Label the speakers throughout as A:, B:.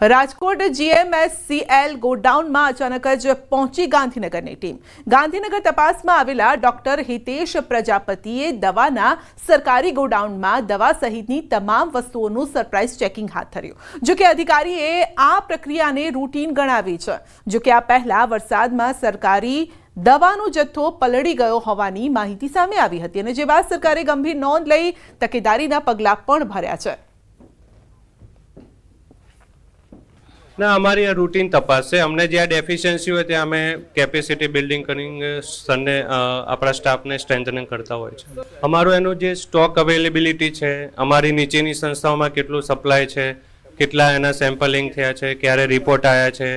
A: Rajkot GMSCL ગોડાઉનમાં અચાનક જ પહોંચી ગાંધીનગરની ટીમ. ગાંધીનગર તપાસમાં આવેલા ડોક્ટર હિતેશ પ્રજાપતિએ દવાના સરકારી ગોડાઉનમાં દવા સહિતની તમામ વસ્તુઓનું સરપ્રાઇઝ ચેકિંગ હાથ ધર્યું. જો કે અધિકારીએ આ પ્રક્રિયાને રૂટીન ગણાવી છે. જો કે આ પહેલા વરસાદમાં સરકારી દવાનો જથ્થો પલળી ગયો હોવાની માહિતી સામે આવી હતી અને જે બાદ સરકારે ગંભીર નોંધ લઈ તકેદારીના પગલાં પણ ભર્યા છે.
B: ના, અમારી આ રૂટીન તપાસ છે. અમને જ્યાં ડેફિશિયન્સી હોય ત્યાં અમે કેપેસિટી બિલ્ડિંગ કરીને સનને આપણા સ્ટાફને સ્ટ્રેન્થનિંગ કરતા હોય છે. અમારું એનું જે સ્ટોક અવેલેબિલિટી છે, અમારી નીચેની સંસ્થાઓમાં કેટલું સપ્લાય છે, કેટલા એના સેમ્પલિંગ થયા છે, ક્યારે રિપોર્ટ આવ્યા છે,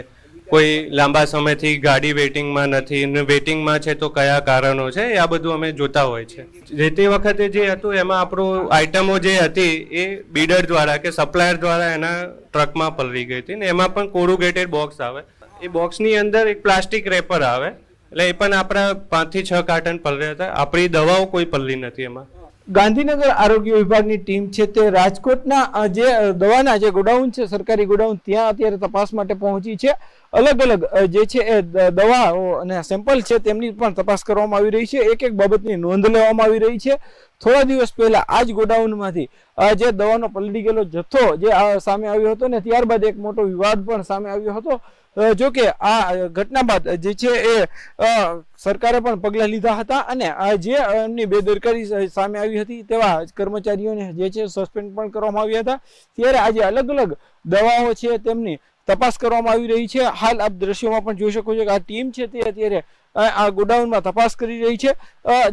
B: કોઈ લાંબા સમયથી ગાડી વેઇટિંગમાં નથી ને વેઇટિંગમાં છે તો કયા કારણો છે, આ બધું અમે જોતા હોય છે. જે તે વખતે જે હતું એમાં આપણું આઇટમો જે હતી એ બીડર દ્વારા કે સપ્લાયર દ્વારા એના ટ્રકમાં પલળી ગઈ હતી ને એમાં પણ કોરુગેટેડ બોક્સ આવે. એ બોક્સની અંદર એક પ્લાસ્ટિક રેપર આવે એટલે એ પણ આપણા 5 થી 6 કાર્ટન પલળ્યા હતા. આપણી દવાઓ કોઈ પલળી નથી એમાં.
C: ગાંધીનગર આરોગ્ય વિભાગની ટીમ છે તે રાજકોટના જે દવાના જે ગોડાઉન છે, સરકારી ગોડાઉન, ત્યાં અત્યારે તપાસ માટે પહોંચી છે. અલગ અલગ જે છે એ દવાઓ અને સેમ્પલ છે તેમની પણ તપાસ કરવામાં આવી રહી છે. એક એક બાબતની નોંધ લેવામાં આવી રહી છે. થોડા દિવસ પહેલા આ જ ગોડાઉનમાંથી જે દવાનો પલળી ગયેલો જથ્થો જે સામે આવ્યો હતો ને ત્યારબાદ એક મોટો વિવાદ પણ સામે આવ્યો હતો. જો કે આ ઘટના બાદ જે છે એ સરકારે પણ પગલાં લીધા હતા અને જે એમની બેદરકારી સામે આવી હતી તેવા કર્મચારીઓને જે છે સસ્પેન્ડ પણ કરવામાં આવ્યા હતા. ત્યારે આજે અલગ અલગ દવાઓ છે તેમની તપાસ કરવામાં આવી રહી છે. હાલ આપ દ્રશ્યોમાં પણ જોઈ શકો છો કે આ ટીમ છે તે અત્યારે આ ગોડાઉનમાં તપાસ કરી રહી છે.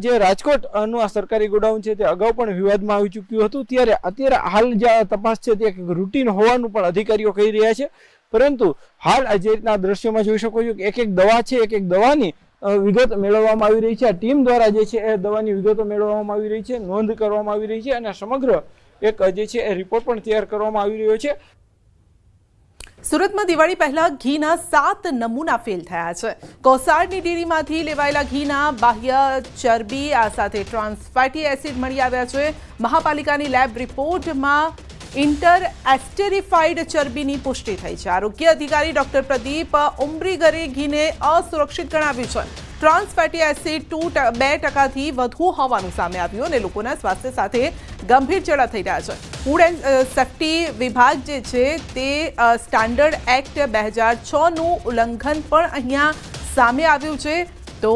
C: જે રાજકોટનું આ સરકારી ગોડાઉન છે તે અગાઉ પણ વિવાદમાં આવી ચૂક્યું હતું. ત્યારે અત્યારે હાલ જે તપાસ છે તે રૂટીન હોવાનું પણ અધિકારીઓ કહી રહ્યા છે. પરંતુ હાલ જે રીતના દ્રશ્યોમાં જોઈ શકો છો કે એક એક દવા છે, એક એક દવાની વિગત મેળવવામાં આવી રહી છે. આ ટીમ દ્વારા જે છે એ દવાની વિગતો મેળવવામાં આવી રહી છે, નોંધ કરવામાં આવી રહી છે અને સમગ્ર એક જે છે એ રિપોર્ટ પણ તૈયાર કરવામાં આવી રહ્યો છે.
A: સુરતમાં દિવાળી પહેલા ઘીના 7 નમૂના ફેલ થયા છે. કોસાડની ડેરીમાંથી લેવાયેલા ઘીના બાહ્ય ચરબી આ સાથે ટ્રાન્સ ફેટી એસિડ મળી આવ્યા છે. મહાપાલિકાની લેબ રિપોર્ટમાં ઇન્ટર એસ્ટેરિફાઈડ ચરબીની પુષ્ટિ થઈ છે. આરોગ્ય અધિકારી ડોક્ટર પ્રદીપ ઉમરીગરે ઘીને અસુરક્ષિત ગણાવ્યું છે. ટ્રાન્સ ફેટી એસિડ 2% વધુ હોવાનું સામે આવ્યું અને લોકોના સ્વાસ્થ્ય સાથે ગંભીર ચેડા થઈ રહ્યા છે. ફૂડ એન્ડ સેફ્ટી વિભાગ જે છે તે સ્ટાન્ડર્ડ એક્ટ 2006નું ઉલ્લંઘન પણ અહીંયા સામે આવ્યું છે. તો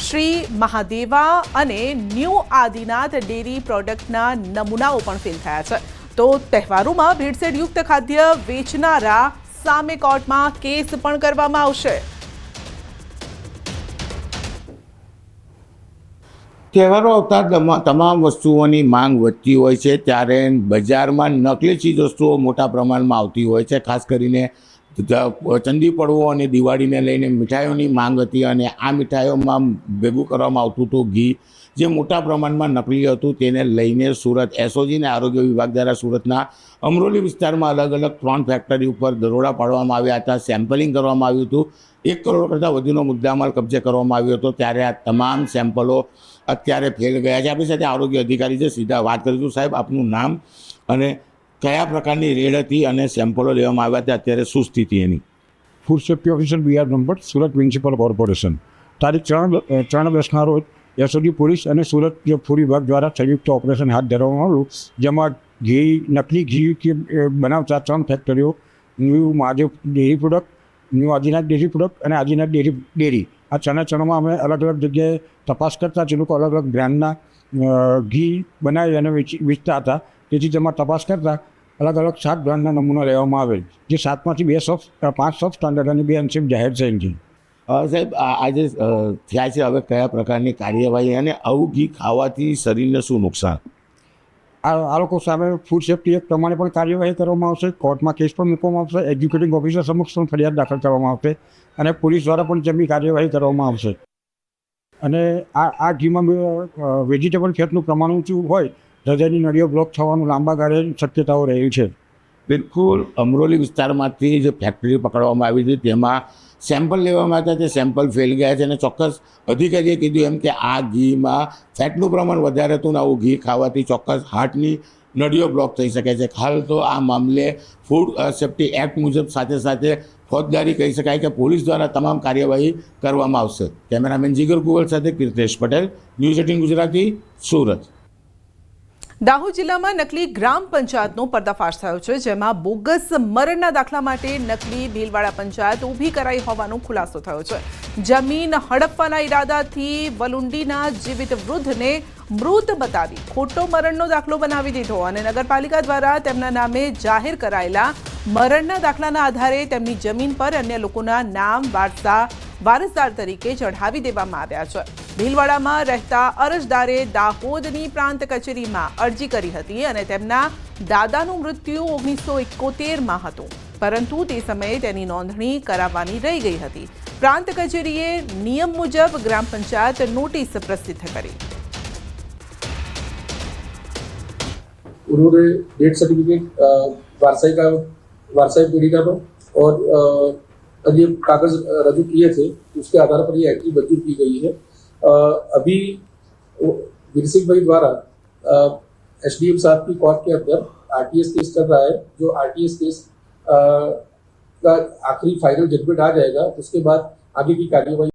A: શ્રી મહાદેવા અને ન્યૂ આદિનાથ ડેરી પ્રોડક્ટના નમૂનાઓ પણ ફેલ થયા છે. તો તહેવારોમાં ભેળસેળયુક્ત ખાદ્ય વેચનારા સામે કોર્ટમાં કેસ પણ કરવામાં આવશે.
D: તહેવારો આવતા તમામ વસ્તુઓની માંગ વધતી હોય છે ત્યારે બજારમાં નકલી ચીજવસ્તુઓ મોટા પ્રમાણમાં આવતી હોય છે. ખાસ કરીને ચંદી પડવો અને દિવાળીને લઈને મીઠાઈઓની માંગ હતી અને આ મીઠાઈઓમાં ભેગું કરવામાં આવતું હતું ઘી જે મોટા પ્રમાણમાં નકલી હતું. તેને લઈને સુરત SOG અને આરોગ્ય વિભાગ દ્વારા સુરતના અમરોલી વિસ્તારમાં અલગ અલગ 3 ફેક્ટરી ઉપર દરોડા પાડવામાં આવ્યા હતા. સેમ્પલિંગ કરવામાં આવ્યું હતું. 1 કરોડ કરતાં વધુનો મુદ્દામાલ કબજે કરવામાં આવ્યો હતો. ત્યારે આ તમામ સેમ્પલો અત્યારે ફેલ ગયા છે. આપણી સાથે આરોગ્ય અધિકારી છે, સીધા વાત કરીશું. સાહેબ, આપનું નામ અને કયા પ્રકારની રેડ હતી અને સેમ્પલો લેવામાં આવ્યા હતા, અત્યારે શું સ્થિતિ એની?
E: Food safety officer BR Brahmbhatt, Surat municipal corporation. તારીખ 3/10ના રોજ SOG પોલીસ અને સુરત ફૂડ વિભાગ દ્વારા સંયુક્ત ઓપરેશન હાથ ધરવામાં આવ્યું. જેમાં નકલી ઘી બનાવતા 3 ફેક્ટરીઓ, new Mahadev dairy product, new Adinath dairy product અને આદિનાથ ડેરી આ ચણામાં અમે અલગ અલગ જગ્યાએ તપાસ કરતા જે લોકો અલગ અલગ બ્રાન્ડના ઘી બનાવી અને વેચતા હતા. તેથી તેમાં તપાસ કરતા અલગ અલગ 7 બ્રાન્ડના નમૂના લેવામાં આવેલ, જે 7માંથી 5 સબ સ્ટાન્ડર્ડ અને 2 અનસેફ જાહેર થયેલ છે.
D: સાહેબ, આજે થયા છે, હવે કયા પ્રકારની કાર્યવાહી અને આવું ઘી ખાવાથી શરીરને શું નુકસાન?
E: આ લોકો સામે ફૂડ સેફ્ટી એક્ટ પ્રમાણે પણ કાર્યવાહી કરવામાં આવશે. કોર્ટમાં કેસ પણ મૂકવામાં આવશે. એક્ઝિક્યુટિંગ ઓફિસર સમક્ષ પણ ફરિયાદ દાખલ કરવામાં આવશે અને પોલીસ દ્વારા પણ તેમની કાર્યવાહી કરવામાં આવશે. અને આ ઘીમાં વેજીટેબલ ફેટનું પ્રમાણ ઊંચું હોય, હૃદયની નળીઓ બ્લોક થવાનું લાંબા ગાળે શક્યતાઓ રહેલી છે.
D: બિલકુલ. અમરોલી વિસ્તારમાંથી જે ફેક્ટરી પકડવામાં આવી હતી તેમાં સેમ્પલ લેવામાં હતા, તે સેમ્પલ ફેલ ગયા છે અને ચોક્કસ અધિકારીએ કીધું એમ કે આ ઘીમાં ફેટનું પ્રમાણ વધારે હતું ને આવું ઘી ખાવાથી ચોક્કસ હાર્ટની નળીઓ બ્લોક થઈ શકે છે. હાલ તો આ મામલે ફૂડ સેફ્ટી એક્ટ મુજબ સાથે સાથે ફોજદારી કહી શકાય કે પોલીસ દ્વારા તમામ કાર્યવાહી કરવામાં આવશે. કેમેરામેન જીગર કુંવર સાથે કીર્તેશ પટેલ, ન્યૂઝ 18 ગુજરાતી, સુરત.
A: દાહોદ જિલ્લામાં નકલી ગ્રામ પંચાયતનો પર્દાફાશ થયો છે, જેમાં બોગસ મરણના દાખલા માટે નકલી ભીલવાડા પંચાયત ઊભી કરાઈ હોવાનો ખુલાસો થયો છે. જમીન હડપવાના ઈરાદાથી વલુંડીના જીવિત વૃદ્ધને મૃત બતાવી ખોટો મરણનો દાખલો બનાવી દીધો અને નગરપાલિકા દ્વારા તેમના નામે જાહેર કરાયેલા મરણના દાખલાના આધારે તેમની જમીન પર અન્ય લોકોના નામ વારસદાર તરીકે ચઢાવી દેવામાં આવ્યા છે. ભીલવાડામાં રહેતા અરજદારે દાહોદની પ્રાંત કચેરીમાં અરજી કરી હતી અને તેમના દાદાનું મૃત્યુ 1971માં હતું, પરંતુ તે સમયે તેની નોંધણી કરાવવાની રહી ગઈ હતી. પ્રાંત કચેરીએ નિયમ મુજબ ગ્રામ પંચાયત નોટિસ પ્રસિદ્ધ કરી.
F: उन्होंने डेथ सर्टिफिकेट वारसाई पीड़िता पर और ये कागज रजू किए थे, उसके आधार पर ये एंट्री मंजूर की गई है. अभी वीरसिंह भाई द्वारा एसडीएम साहब की कोर्ट के अंदर आरटीएस केस चल रहा है. जो आरटीएस केस का आखिरी फाइनल जजमेंट आ जाएगा उसके बाद आगे की कार्यवाही